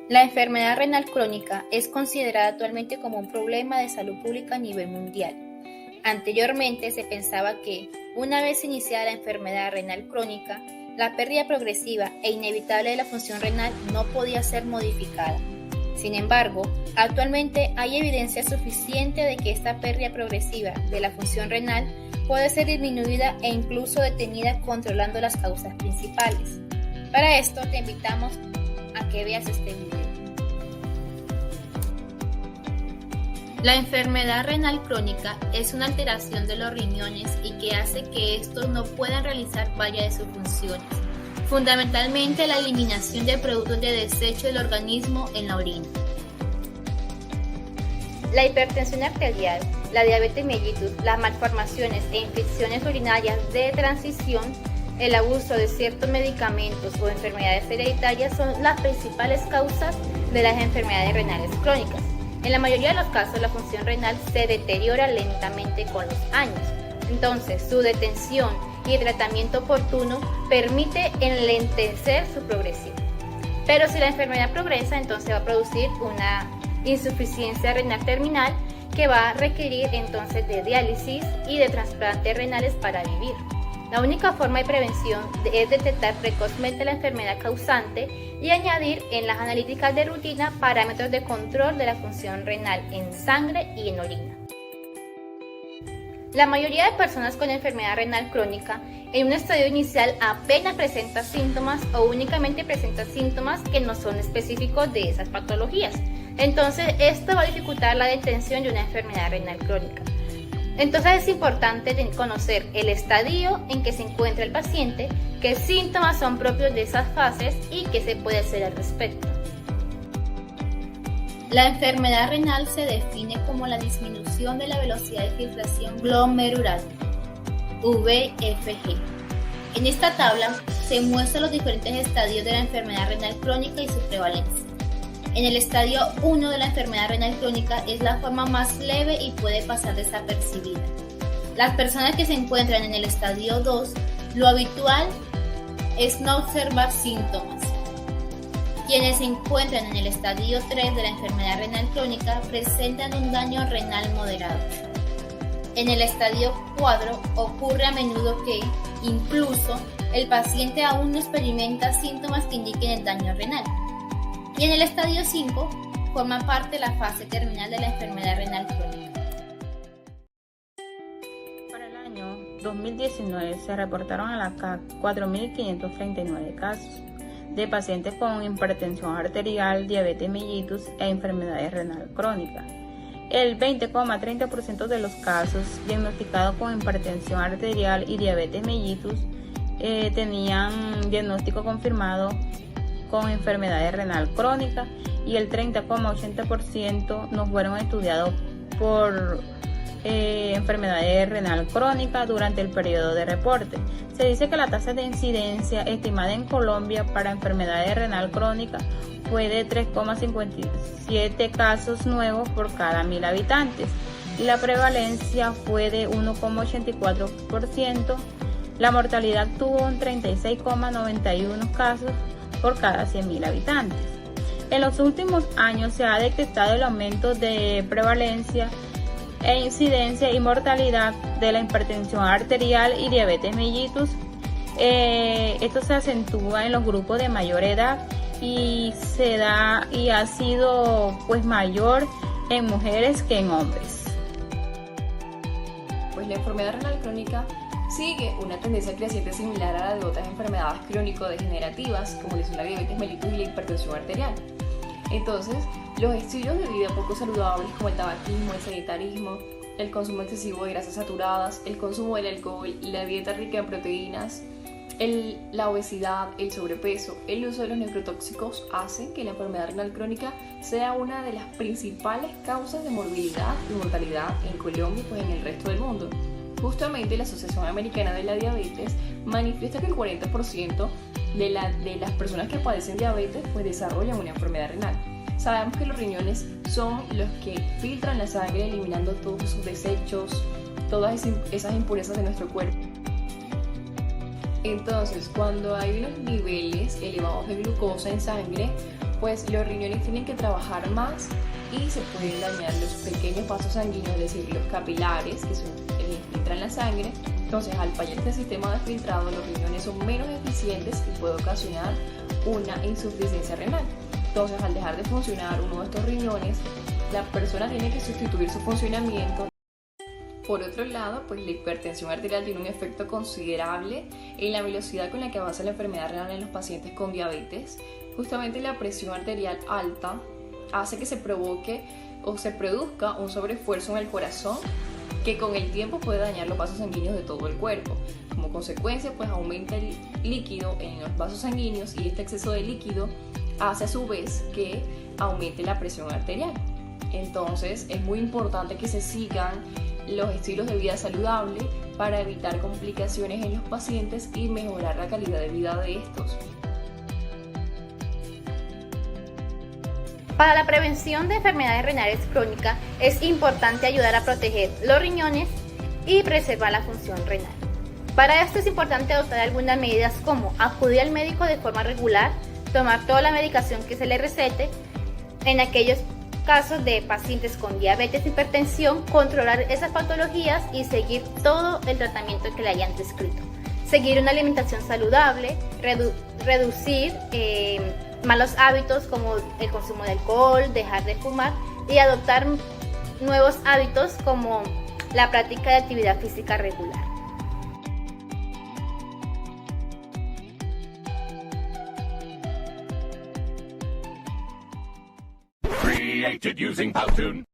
La enfermedad renal crónica es considerada actualmente como un problema de salud pública a nivel mundial. Anteriormente se pensaba que, una vez iniciada la enfermedad renal crónica, la pérdida progresiva e inevitable de la función renal no podía ser modificada. Sin embargo, actualmente hay evidencia suficiente de que esta pérdida progresiva de la función renal puede ser disminuida e incluso detenida controlando las causas principales. Para esto te invitamos a que veas este video. La enfermedad renal crónica es una alteración de los riñones y que hace que estos no puedan realizar varias de sus funciones, fundamentalmente la eliminación de productos de desecho del organismo en la orina. La hipertensión arterial, la diabetes mellitus, las malformaciones e infecciones urinarias de transición, el abuso de ciertos medicamentos o enfermedades hereditarias son las principales causas de las enfermedades renales crónicas. En la mayoría de los casos, la función renal se deteriora lentamente con los años. Entonces, su detención y tratamiento oportuno permite enlentecer su progresión. Pero si la enfermedad progresa, entonces va a producir una insuficiencia renal terminal que va a requerir entonces de diálisis y de trasplantes renales para vivir. La única forma de prevención es detectar precozmente la enfermedad causante y añadir en las analíticas de rutina parámetros de control de la función renal en sangre y en orina. La mayoría de personas con enfermedad renal crónica en un estadio inicial apenas presenta síntomas o únicamente presenta síntomas que no son específicos de esas patologías. Entonces, esto va a dificultar la detención de una enfermedad renal crónica. Entonces es importante conocer el estadio en que se encuentra el paciente, qué síntomas son propios de esas fases y qué se puede hacer al respecto. La enfermedad renal se define como la disminución de la velocidad de filtración glomerular, VFG. En esta tabla se muestran los diferentes estadios de la enfermedad renal crónica y su prevalencia. En el estadio 1 de la enfermedad renal crónica es la forma más leve y puede pasar desapercibida. Las personas que se encuentran en el estadio 2, lo habitual es no observar síntomas. Quienes se encuentran en el estadio 3 de la enfermedad renal crónica presentan un daño renal moderado. En el estadio 4 ocurre a menudo que, incluso, el paciente aún no experimenta síntomas que indiquen el daño renal. Y en el estadio 5 forma parte de la fase terminal de la enfermedad renal crónica. Para el año 2019 se reportaron a la CAC 4.539 casos de pacientes con hipertensión arterial, diabetes mellitus e enfermedades renal crónica. El 20,30% de los casos diagnosticados con hipertensión arterial y diabetes mellitus tenían diagnóstico confirmado con enfermedades renal crónica y el 30,80% no fueron estudiados por enfermedades renal crónica durante el periodo de reporte. Se dice que la tasa de incidencia estimada en Colombia para enfermedades renal crónica fue de 3,57 casos nuevos por cada 1.000 habitantes y la prevalencia fue de 1,84%. La mortalidad tuvo un 36,91 casos por cada 100.000 habitantes. En los últimos años se ha detectado el aumento de prevalencia e incidencia y mortalidad de la hipertensión arterial y diabetes mellitus. Esto se acentúa en los grupos de mayor edad y ha sido mayor en mujeres que en hombres. Pues la enfermedad renal crónica sigue una tendencia creciente similar a la de otras enfermedades crónico-degenerativas como la diabetes mellitus y la hipertensión arterial. Entonces, los estilos de vida poco saludables como el tabaquismo, el sedentarismo, el consumo excesivo de grasas saturadas, el consumo del alcohol, la dieta rica en proteínas, la obesidad, el sobrepeso, el uso de los neurotóxicos hacen que la enfermedad renal crónica sea una de las principales causas de morbilidad y mortalidad en Colombia y en el resto del mundo. Justamente la Asociación Americana de la Diabetes manifiesta que el 40% de las personas que padecen diabetes desarrollan una enfermedad renal. Sabemos que los riñones son los que filtran la sangre eliminando todos esos desechos, todas esas impurezas de nuestro cuerpo. Entonces, cuando hay unos niveles elevados de glucosa en sangre, pues los riñones tienen que trabajar más y se pueden dañar los pequeños vasos sanguíneos, es decir, los capilares, que son quienes filtran la sangre. Entonces, al fallar este sistema de filtrado, los riñones son menos eficientes y puede ocasionar una insuficiencia renal. Entonces, al dejar de funcionar uno de estos riñones, la persona tiene que sustituir su funcionamiento. Por otro lado, pues la hipertensión arterial tiene un efecto considerable en la velocidad con la que avanza la enfermedad renal en los pacientes con diabetes. Justamente la presión arterial alta hace que se provoque o se produzca un sobreesfuerzo en el corazón que con el tiempo puede dañar los vasos sanguíneos de todo el cuerpo. Como consecuencia, pues aumenta el líquido en los vasos sanguíneos y este exceso de líquido hace a su vez que aumente la presión arterial. Entonces, es muy importante que se sigan los estilos de vida saludables para evitar complicaciones en los pacientes y mejorar la calidad de vida de estos. Para la prevención de enfermedades renales crónicas es importante ayudar a proteger los riñones y preservar la función renal. Para esto es importante adoptar algunas medidas como acudir al médico de forma regular, tomar toda la medicación que se le recete, en aquellos casos de pacientes con diabetes e hipertensión, controlar esas patologías y seguir todo el tratamiento que le hayan prescrito. Seguir una alimentación saludable, reducir malos hábitos como el consumo de alcohol, dejar de fumar y adoptar nuevos hábitos como la práctica de actividad física regular. Created using Powtoon.